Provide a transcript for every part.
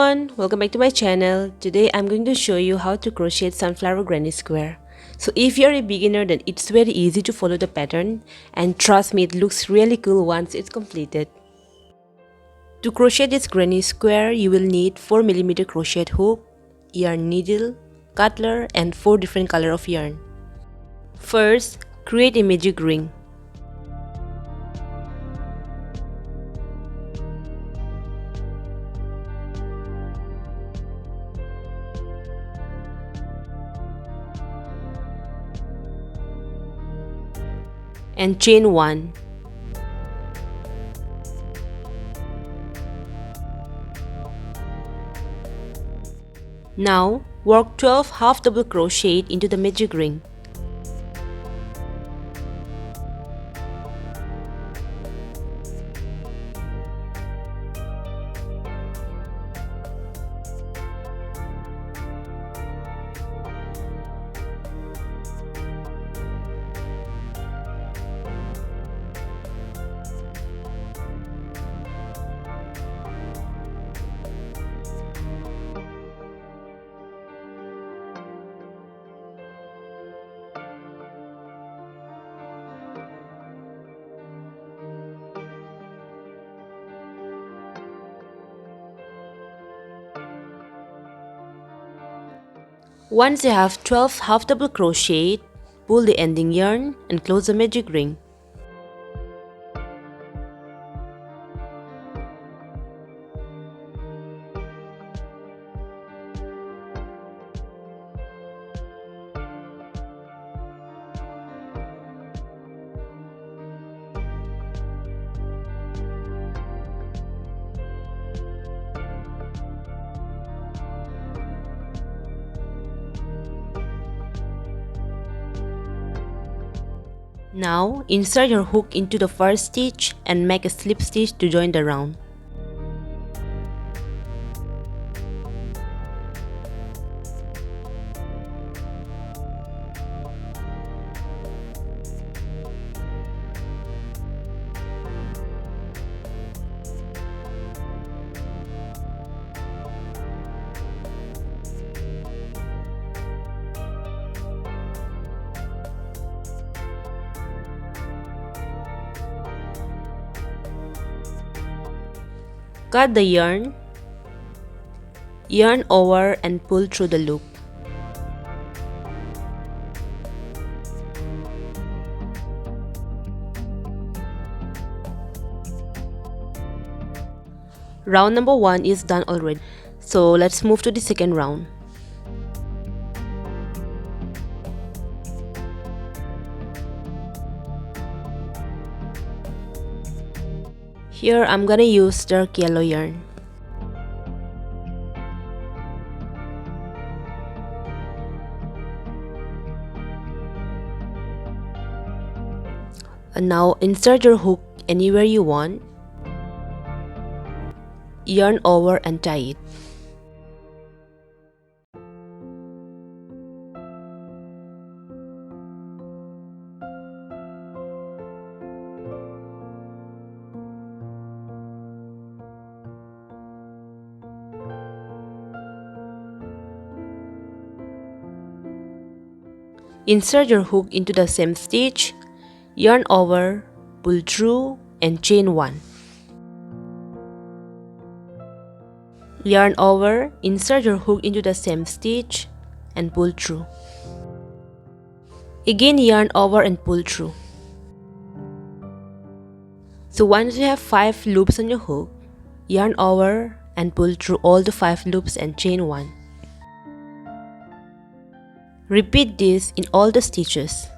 everyone, welcome back to my channel. Today I'm going to show you how to crochet sunflower granny square. So if you're a beginner, then it's very easy to follow the pattern, and trust me, it looks really cool once it's completed. To crochet this granny square, you will need 4mm crochet hook, yarn needle, cutler and 4 different color of yarn. First, create a magic ring. And chain 1. Now work 12 half double crochet into the magic ring. Once you have 12 half double crochet, pull the ending yarn and close the magic ring. Now insert your hook into the first stitch and make a slip stitch to join the round. Cut the yarn over and pull through the loop. Round number 1 is done already, so let's move to the second round. Here I'm gonna use dark yellow yarn. And now insert your hook anywhere you want, yarn over and tie it. Insert your hook into the same stitch, yarn over, pull through and chain 1. Yarn over, insert your hook into the same stitch and pull through. Again yarn over and pull through. So once you have 5 loops on your hook, yarn over and pull through all the 5 loops and chain 1. Repeat this in all the stitches.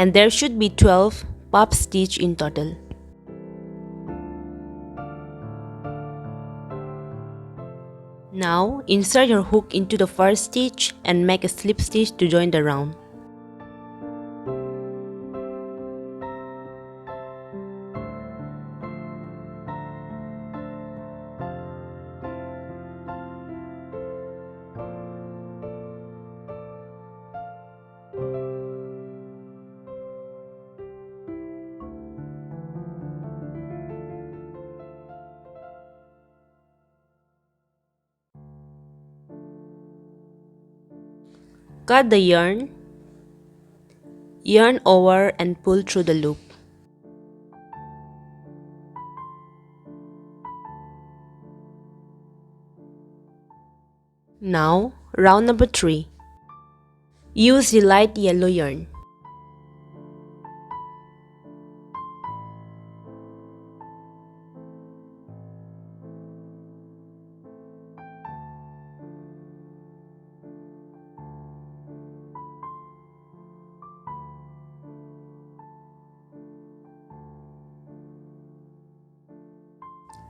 and there should be 12 puff stitch in total. Now insert your hook into the first stitch and make a slip stitch to join the round. Cut the yarn over and pull through the loop. Now round number 3. Use the light yellow yarn.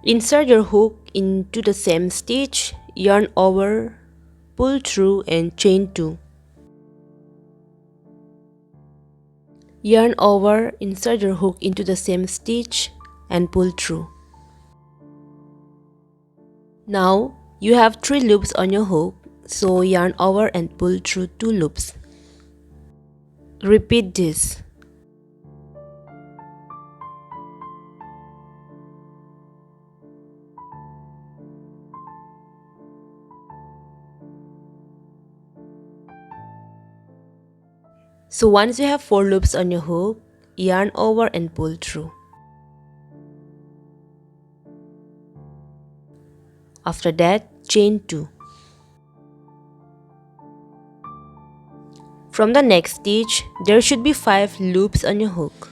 Insert your hook into the same stitch, yarn over, pull through and chain 2. Yarn over, insert your hook into the same stitch and pull through. Now you have 3 loops on your hook, so yarn over and pull through 2 loops. Repeat this. So once you have 4 loops on your hook, yarn over and pull through. After that, chain 2. From the next stitch, there should be 5 loops on your hook.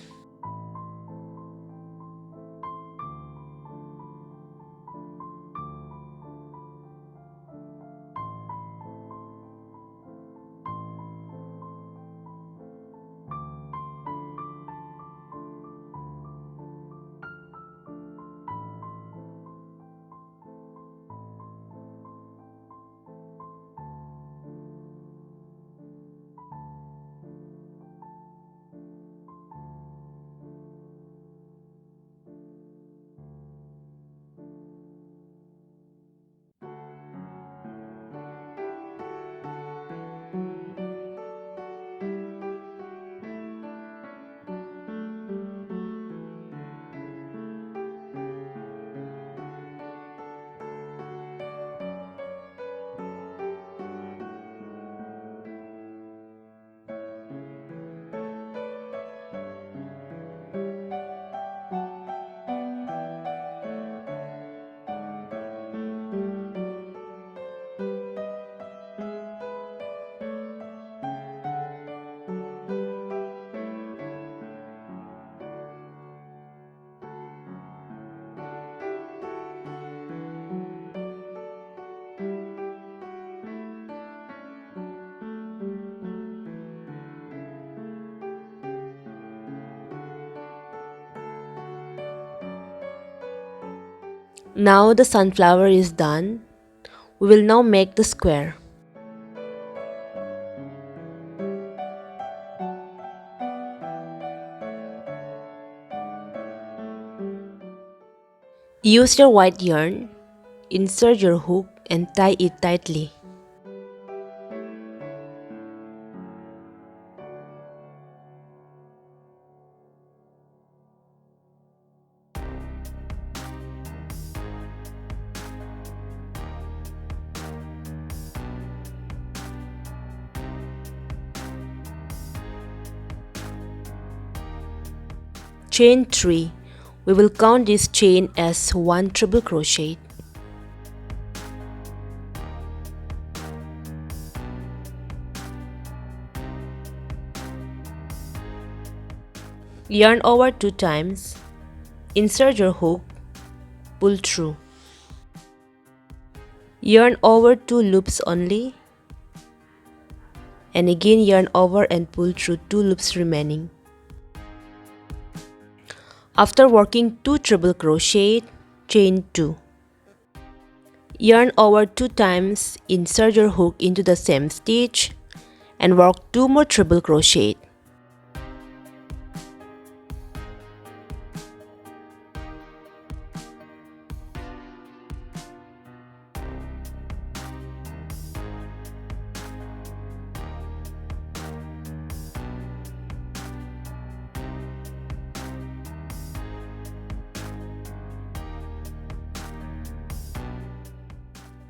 Now the sunflower is done. We will now make the square. Use your white yarn, insert your hook and tie it tightly. Chain 3. We will count this chain as 1 treble crochet. Yarn over 2 times, insert your hook, pull through. Yarn over 2 loops only, and again yarn over and pull through 2 loops remaining. After working 2 treble crochet, chain 2. Yarn over 2 times, insert your hook into the same stitch and work 2 more treble crochet.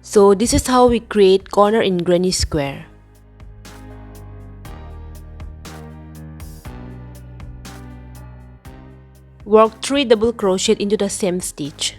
So this is how we create corner in granny square. Work 3 double crochet into the same stitch.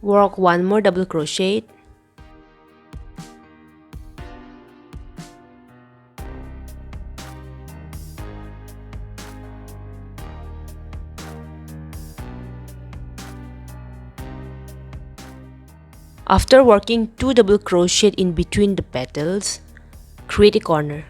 Work 1 more double crochet. After working 2 double crochet in between the petals, create a corner.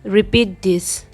Repeat this.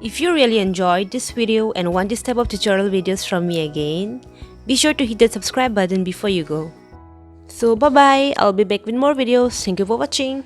If you really enjoyed this video and want this type of tutorial videos from me again, be sure to hit that subscribe button before you go. So bye bye, I'll be back with more videos. Thank you for watching.